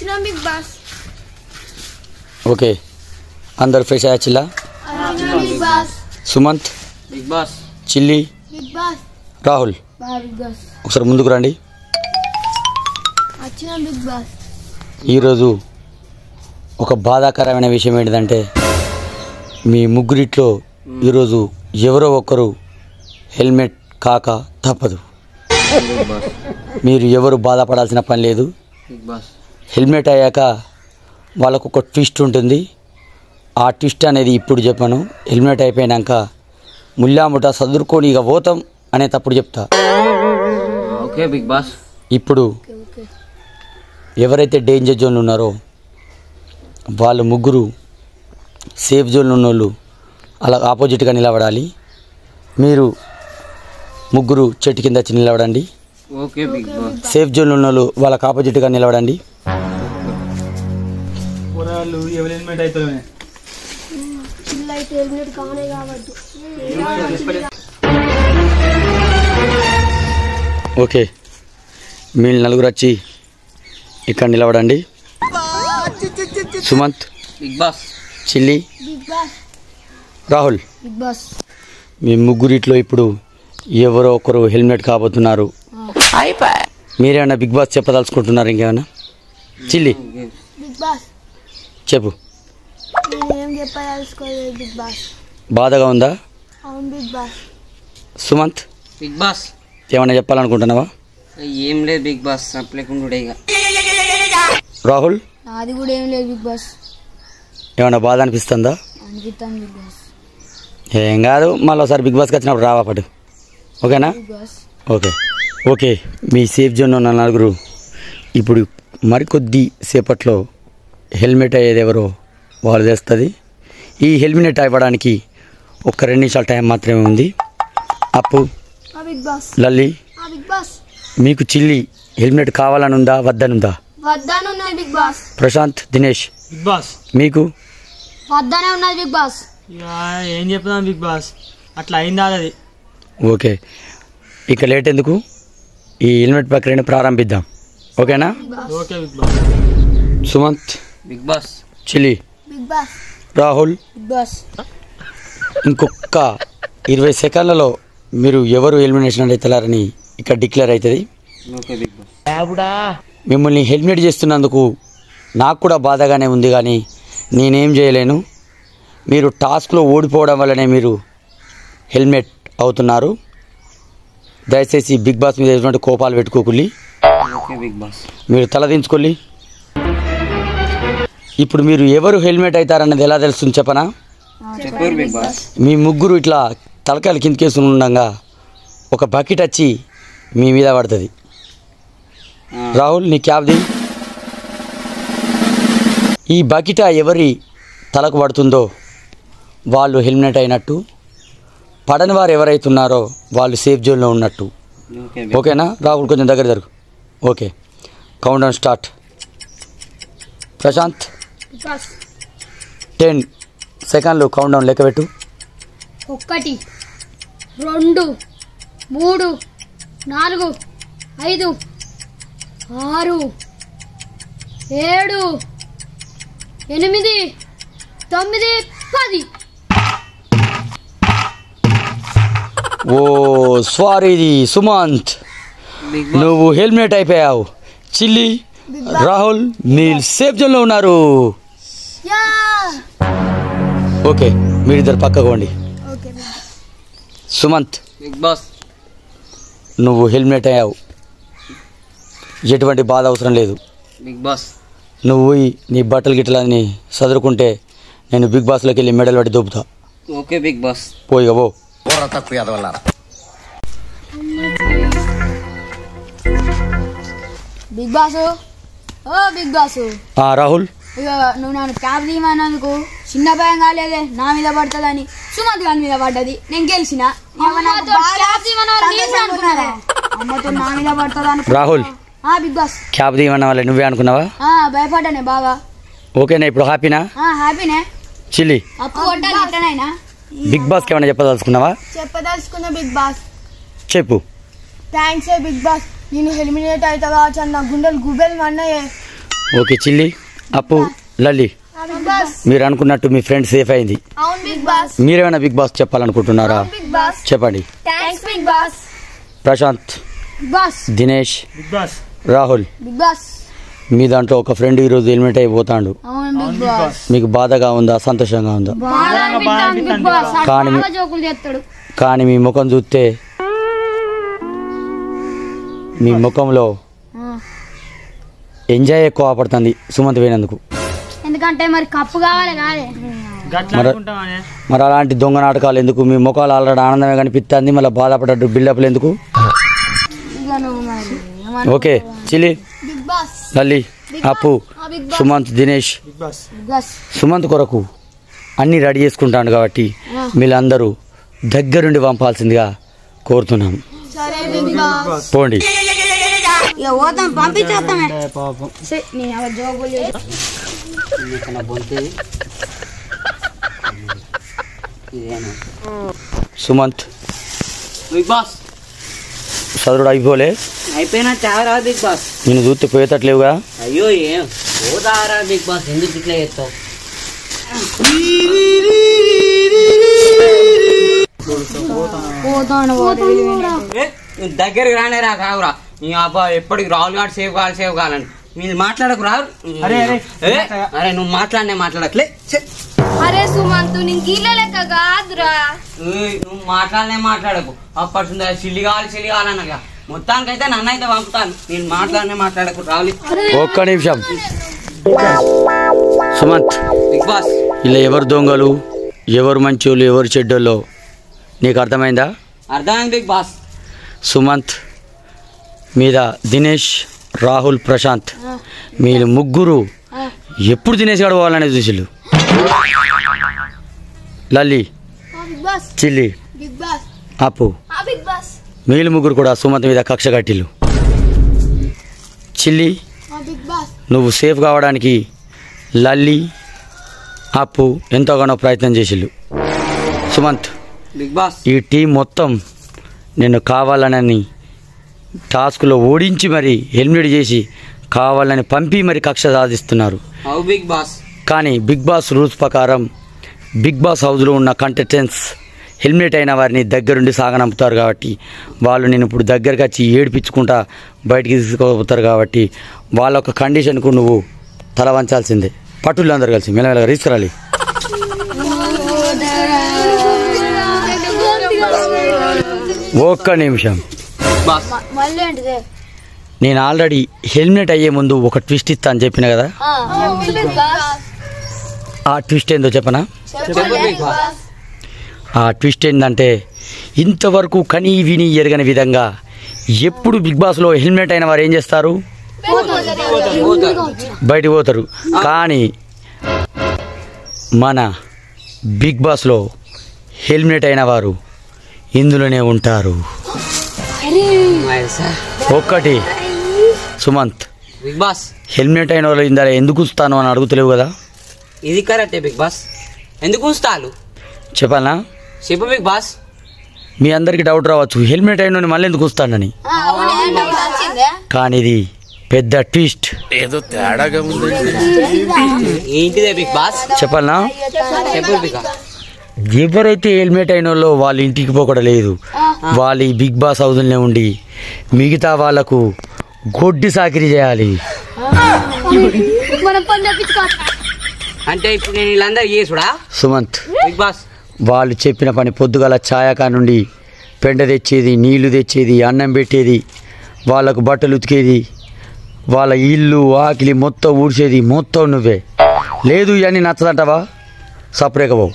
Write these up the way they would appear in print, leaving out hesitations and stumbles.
Big boss. Okay, అందరు fresh అయ్యా. Big boss. Sumanth big boss. Chilli big boss. Rahul big boss. ఒకసారి ముందుకు రండి. Big boss. ఈరోజు ఒక బాధాకరమైన విషయం ఏంటిదంటే మీ ముగ్గురిట్లో ఈరోజు ఎవరో ఒకరు హెల్మెట్ కాక తప్పదు. మీరు ఎవరు బాధపడాల్సిన పని లేదు. హెల్మెట్ అయ్యాక వాళ్ళకు ఒక ట్విస్ట్ ఉంటుంది. ఆ ట్విస్ట్ అనేది ఇప్పుడు చెప్పను. హెల్మెట్ అయిపోయాక ముల్లాముట సదురుకొని ఇక పోతాం అనే తప్పుడు చెప్తా. Okay big Boss. ఇప్పుడు ఎవరైతే డేంజర్ జోన్లు ఉన్నారో వాళ్ళు ముగ్గురు సేఫ్ జోన్లో ఉన్న వాళ్ళు అలా ఆపోజిట్గా నిలబడాలి. మీరు ముగ్గురు చెట్టు కింద వచ్చి నిలబడండి. Okay big boss. సేఫ్ జోన్లో ఉన్న వాళ్ళు వాళ్ళకి ఆపోజిట్గా నిలబడండి. ఓకే, మీరు నలుగురు వచ్చి ఇక్కడ నిలబడండి. Sumanth, big boss. Chilli, big boss. Rahul, big boss. మీ ముగ్గురిట్లో ఇప్పుడు ఎవరో ఒకరు హెల్మెట్ కాబోతున్నారు. మీరేమన్నా బిగ్ బాస్ చెప్పదలుచుకుంటున్నారు? ఇంకేమన్నా? Chilli big boss. చెప్పు. నేనేం చెప్పదలుచుకోలేదు బిగ్ బాస్. బాధగా ఉందా? అవును big boss. Sumanth, big boss. ఏమన్నా చెప్పాలనుకుంటున్నావా? ఏం లేదు బిగ్ బాస్, చెప్పలేకుండా ఇక. రాహుల్, నాది కూడా ఏం లేదు బిగ్ బాస్. ఏమన్నా బాధ అనిపిస్తుందా? అనిపిస్తాను బిగ్ బాస్. ఏం కాదు, మళ్ళీ ఒకసారి బిగ్ బాస్కి వచ్చినప్పుడు రావా పడు. ఓకేనా? Bigg boss. ఓకే ఓకే, మీ సేఫ్ జోన్ ఉన్న నలుగురు ఇప్పుడు మరికొద్ది సేపట్లో హెల్మెట్ అయ్యేది ఎవరో వాళ్ళు తెస్తుంది. ఈ హెల్మెట్ ఇవ్వడానికి ఒక 2 నిమిషాల టైం మాత్రమే ఉంది. Appu, Bigg Boss. Lalli, Bigg Boss. మీకు చిల్లి హెల్మెట్ కావాలని ఉందా వద్దనుందా? వద్దనే ఉన్నది Bigg Boss. Prashanth, Dinesh, Bigg Boss. మీకు? వద్దనే ఉన్నది బిగ్ బాస్. ఏం చెప్తాను బిగ్ బాస్, అట్లా అయిందా అది. ఓకే, ఇక లేట్ ఎందుకు, ఈ హెల్మెట్ ప్రక్రియను ప్రారంభిద్దాం. ఓకేనా? Okay big boss. Sumanth, big boss. Chilli, big boss. Rahul, big boss. ఇంకొక 20 సెకండ్లలో మీరు ఎవరు ఎలిమినేషన్ అవుతారని ఇక్కడ డిక్లేర్ అవుతుంది. Okay big Boss. మిమ్మల్ని హెల్మెట్ చేస్తున్నందుకు నాకు కూడా బాధగానే ఉంది, కానీ నేనేం చేయలేను. మీరు టాస్క్లో ఓడిపోవడం వల్లనే మీరు హెల్మెట్ అవుతున్నారు. దయచేసి బిగ్ బాస్ మీద ఎటువంటి కోపాలు పెట్టుకోకుల్లి. Okay big boss. మీరు తలదించుకోల్లి. ఇప్పుడు మీరు ఎవరు హెల్మెట్ అవుతారన్నది ఎలా తెలుస్తుంది చెప్పనా? చెప్పారు బిగ్ బాస్. మీ ముగ్గురు ఇట్లా తలకాయలు కిందకేసుకుని ఉండగా ఒక బకెట్ వచ్చి మీ మీద పడుతుంది. రాహుల్, నీ క్యాబ్ది. ఈ బకెట్ ఎవరి తలకు పడుతుందో వాళ్ళు హెల్మెట్ అయినట్టు, పడని వారు ఎవరైతున్నారో వాళ్ళు సేఫ్ జోన్లో ఉన్నట్టు. ఓకేనా? రాహుల్ కొంచెం దగ్గర జరుగు. Okay, count down start. Prashanth, 10 సెకండ్లు కౌంట్ డౌన్ లెక్క పెట్టు. 1 2 3 4 5 6 7 8 9 10. ఓ సారీ సుమంత్, నువ్వు హెల్మెట్ అయిపోయావు. చిల్లి, రాహుల్, మీరు సేఫ్ జోన్లో ఉన్నారు. ఓకే, మీరిద్దరు పక్కకు పోండి. Sumanth, big Boss. నువ్వు హెల్మెట్ అయ్యావు, ఎటువంటి బాధ అవసరం లేదు. Bigg Boss. నువ్వు నీ బట్టలు గిట్టలని చదువుకుంటే నేను బిగ్ బాస్లోకి వెళ్ళి మెడల్ పట్టి దొబ్బుతా. Okay big boss. పోయిగా పో. బిగ్ బాస్, ఓ బిగ్ బాస్. రాహుల్, ఇక నువ్వు నన్ను క్యాబ్ తీయమన్నందుకు చిన్న భయం కాలేదే నా మీద పడుతుందని. సుమంత్ గారి మీద పడ్డది, నేను గెలిచిన. అమ్మతో నా మీద పడుతుంది. Rahul, big Boss. క్యాబ్ తీయమన్న వాళ్ళ నువ్వే అనుకున్నావా? భయపడ్డానే బాగా. ఓకేనా? ఇప్పుడు హ్యాపీనా? హ్యాపీనే. చిల్లి, అప్పు కొట్టాలి ఎట్లనైనా. బిగ్ బాస్కి ఏమైనా చెప్పదలుచుకున్నావా? చెప్పదలుచుకున్నా బిగ్ బాస్. చెప్పు. థ్యాంక్స్ బిగ్ బాస్, నేను హెల్మెట్ అవుతా కావచ్చు అన్న గుండెలు గుబెలు అన్నయ్యే. ఓకే చిల్లి అప్పు లల్లి మీరు అనుకున్నట్టు మీ ఫ్రెండ్ సేఫ్ అయింది. మీరేమైనా బిగ్ బాస్ చెప్పాలనుకుంటున్నారా? చెప్పండి. ప్రశాంత్, దినేష్, రాహుల్, మీ దాంట్లో ఒక ఫ్రెండ్ ఈరోజు హెల్మెట్ అయిపోతాడు. మీకు బాధగా ఉందా, సంతోషంగా ఉందా? కానీ మీ ముఖం చూస్తే మీ ముఖంలో ఎంజాయ్ ఎక్కువ పడుతుంది సుమంత్ పోయినందుకు. ఎందుకంటే మరి కప్పు కావాలి కాదే. మరి అలాంటి దొంగ నాటకాలు ఎందుకు? మీ ముఖాలు ఆల్రెడీ ఆనందమే కనిపిస్తుంది, మళ్ళీ బాధపడ్డట్టు బిల్డప్లు ఎందుకు? ఓకే చిలి, లల్లి, అప్పు, సుమంత్, దినేష్. సుమంత్ కొరకు అన్నీ రెడీ చేసుకుంటాను కాబట్టి మీరందరూ దగ్గరుండి పంపాల్సిందిగా కోరుతున్నాను. పోండి. సుమంత్ బిగ్ బాస్ చదువుడు అయిపోలే? అయిపోయినా చావరా బిగ్ బాస్. నేను చూస్తే పోయేటట్లేవుగా. అయ్యో ఏం పోదారా బిగ్ బాస్, ఎందుకు ఇట్లా చేస్తావు? దగ్గరికి రానే రా కావురా. నీ అబ్బా ఎప్పటికి రాహుల్ గారు సేవ్ కావాలని మీరు మాట్లాడకు రా. అరే నువ్వు మాట్లాడకలే. అరే సుమంతు నీకు లెక్క కాదురా. నువ్వు మాట్లాడకు. అప్పటి సిల్లి కావాలనగా మొత్తానికైతే నన్ను అయితే పంపుతాను. నేను మాట్లాడకు రాహుల్. ఒక్క నిమిషం. సుమంత్, బిగ్ బాస్ ఇలా ఎవరు దొంగలు, ఎవరు మంచోళ్ళు, ఎవరు చెడ్డోళ్ళు నీకు అర్థమైందా? అర్థమైంది బిగ్ బాస్. సుమంత్ మీద దినేష్, రాహుల్, ప్రశాంత్ మీరు ముగ్గురు ఎప్పుడు దినేష్ గారు పోవాలనేది చూసిళ్ళు. లల్లి, చిల్లి, అప్పు వీళ్ళు ముగ్గురు కూడా సుమంత్ మీద కక్ష కట్టిళ్ళు. చిల్లి నువ్వు సేఫ్ కావడానికి లల్లి, అప్పు ఎంతోగానో ప్రయత్నం చేసిళ్ళు. సుమంత్ బిగ్ బాస్ ఈ టీం మొత్తం నిన్ను కావాలని టాస్క్లో ఓడించి మరి హెల్మెట్ చేసి కావాలని పంపి మరి కక్ష సాధిస్తున్నారు. బిగ్ బాస్ కానీ బిగ్ బాస్ రూల్స్ ప్రకారం బిగ్ బాస్ హౌస్లో ఉన్న కంటెస్టెంట్స్ హెల్మెట్ అయిన వారిని దగ్గరుండి సాగనంపుతారు కాబట్టి వాళ్ళు నేను ఇప్పుడు దగ్గరకు వచ్చి ఏడిపించుకుంటా బయటికి తీసుకుపోతారు కాబట్టి వాళ్ళ ఒక కండిషన్కు నువ్వు తల వంచాల్సిందే. పట్టులు అందరు కలిసి మెల్లమెల్లగా తీసుకురాలి. ఒక్క నిమిషం. నేను ఆల్రెడీ హెల్మెట్ అయ్యే ముందు ఒక ట్విస్ట్ ఇస్తా అని చెప్పిన కదా, ఆ ట్విస్ట్ ఏందో చెప్పనా? ఆ ట్విస్ట్ ఏంటంటే ఇంతవరకు కనీ విని ఎరగని విధంగా ఎప్పుడు బిగ్ బాస్లో హెల్మెట్ అయిన వారు ఏం చేస్తారు? బయటికి పోతారు. కానీ మన బిగ్ బాస్లో హెల్మెట్ అయిన వారు ఇందులోనే ఉంటారు. ఒక్కటి సుమంత్, బిగ్ బాస్ హెల్మెట్ అయిన వాళ్ళు ఇందా ఎందుకు ఉంచుతాను అని అడుగుతలేవు కదా? ఇది కరెక్టే బిగ్ బాస్. ఎందుకు ఉంచుతాను చెప్పాలనా? చెప్పు బిగ్ బాస్. మీ అందరికి డౌట్ రావచ్చు హెల్మెట్ అయిన మళ్ళీ ఎందుకు ఉంచుతానని, కానీ ఇది పెద్ద ట్విస్ట్. ఏదో తేడాగా ఉంది. ఏంటిదే బిగ్ బాస్? చెప్పాలనా? చెప్పు బిగ్ బాస్. ఎవరైతే హెల్మెట్ అయిన వాళ్ళు వాళ్ళ ఇంటికి పోకడం లేదు, వాళ్ళు ఈ బిగ్ బాస్ హౌస్లోనే ఉండి మిగతా వాళ్లకు గొడ్డి సాకిరీ చేయాలి. అంటే ఇప్పుడు నేను వీళ్ళందరూ చేసుడా? సుమంత్ బిగ్ బాస్ వాళ్ళు చెప్పిన పని పొద్దుగల ఛాయకా నుండి పెండ తెచ్చేది, నీళ్లు తెచ్చేది, అన్నం పెట్టేది, వాళ్ళకు బట్టలు ఉతికేది, వాళ్ళ ఇల్లు ఆకిలి మొత్తం ఊడ్చేది మొత్తం నువ్వే. లేదు ఇవన్నీ నచ్చదంటావా? సపరేట్గా పోవు.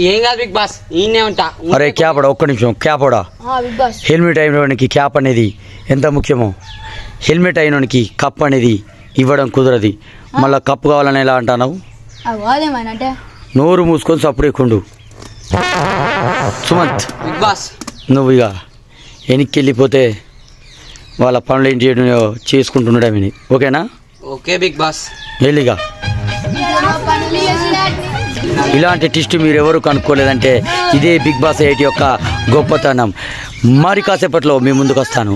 ఏం కాదు బిగ్ బాస్, ఈయనే ఉంటా. అరే క్యాపడా, ఒక్క నిమిషం. క్యాపడా హెల్మెట్ అయినోనికి క్యాప్ అనేది ఎంత ముఖ్యమో హెల్మెట్ అయినోనికి కప్ అనేది ఇవ్వడం కుదరది. మళ్ళీ కప్పు కావాలని ఎలా అంటున్నావు? నోరు మూసుకొని సపరేకుండు. సుమంత్ బిగ్ బాస్ నువ్వు ఇక వెనక్కి వెళ్ళిపోతే వాళ్ళ పనులు ఏంటి చేసుకుంటున్నాడమని. ఓకేనా? Okay big boss. వెళ్ళిగా. ఇలాంటి టిస్ట్ మీరు ఎవరు కనుక్కోలేదంటే ఇదే బిగ్ బాస్ 8 యొక్క గొప్పతనం. మరి కాసేపట్లో మీ ముందుకు వస్తాను.